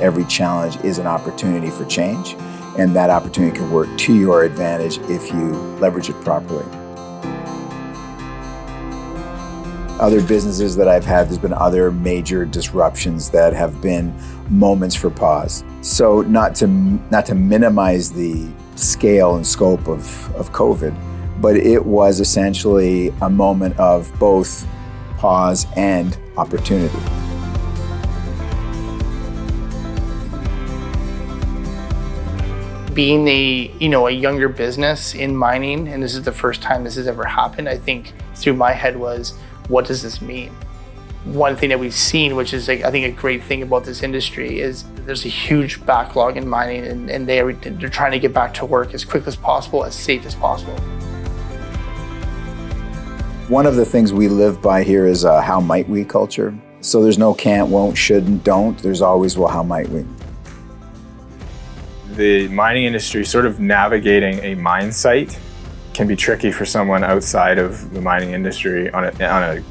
Every challenge is an opportunity for change, and that opportunity can work to your advantage if you leverage it properly. Other businesses that I've had, there's been other major disruptions that have been moments for pause. So not to minimize the scale and scope of COVID, but it was essentially a moment of both pause and opportunity. Being a younger business in mining, and this is the first time this has ever happened, I think through my head was, what does this mean? One thing that we've seen, which is I think a great thing about this industry, is there's a huge backlog in mining, and they're trying to get back to work as quick as possible, as safe as possible. One of the things we live by here is a how might we culture. So there's no can't, won't, shouldn't, don't. There's always, well, how might we? The mining industry, sort of navigating a mine site, can be tricky for someone outside of the mining industry on a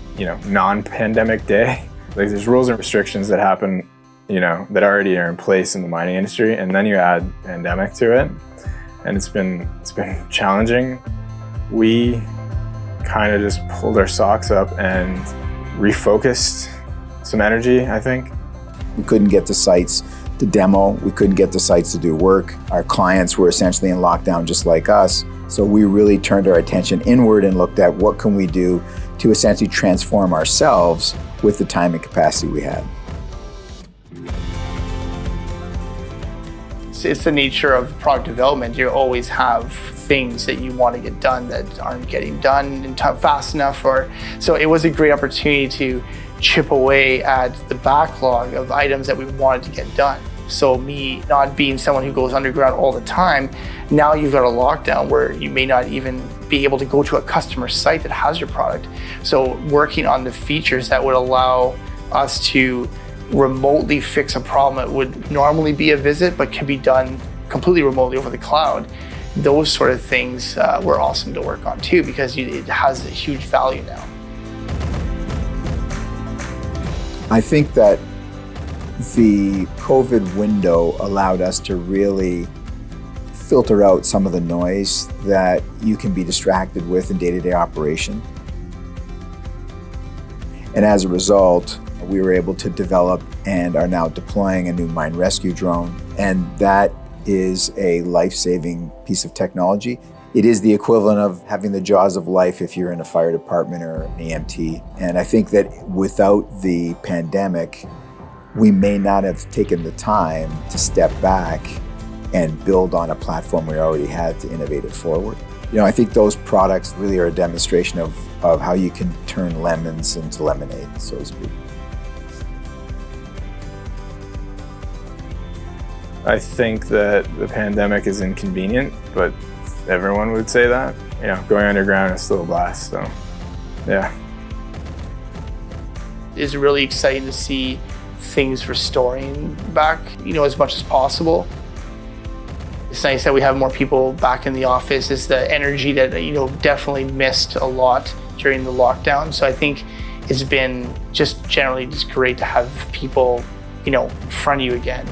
non-pandemic day. Like, there's rules and restrictions that happen, that already are in place in the mining industry, and then you add pandemic to it, and it's been challenging. We kind of just pulled our socks up and refocused some energy, I think. We couldn't get to sites to demo. We couldn't get to sites to do work. Our clients were essentially in lockdown just like us. So we really turned our attention inward and looked at what can we do to essentially transform ourselves with the time and capacity we had. It's the nature of product development. You always have things that you want to get done that aren't getting done in time fast enough. So it was a great opportunity to chip away at the backlog of items that we wanted to get done. So me not being someone who goes underground all the time, now you've got a lockdown where you may not even be able to go to a customer site that has your product. So working on the features that would allow us to remotely fix a problem that would normally be a visit but can be done completely remotely over the cloud, those sort of things were awesome to work on too, because it has a huge value now. I think that the COVID window allowed us to really filter out some of the noise that you can be distracted with in day-to-day operation. And as a result, we were able to develop and are now deploying a new mine rescue drone. And that is a life-saving piece of technology. It is the equivalent of having the jaws of life if you're in a fire department or an EMT. And I think that without the pandemic, we may not have taken the time to step back and build on a platform we already had to innovate it forward. I think those products really are a demonstration of how you can turn lemons into lemonade, so to speak. I think that the pandemic is inconvenient, but everyone would say that. Going underground is still a blast, so yeah. It's really exciting to see things restoring back, as much as possible. It's nice that we have more people back in the office. It's the energy that, definitely missed a lot during the lockdown. So I think it's been just generally just great to have people, in front of you again.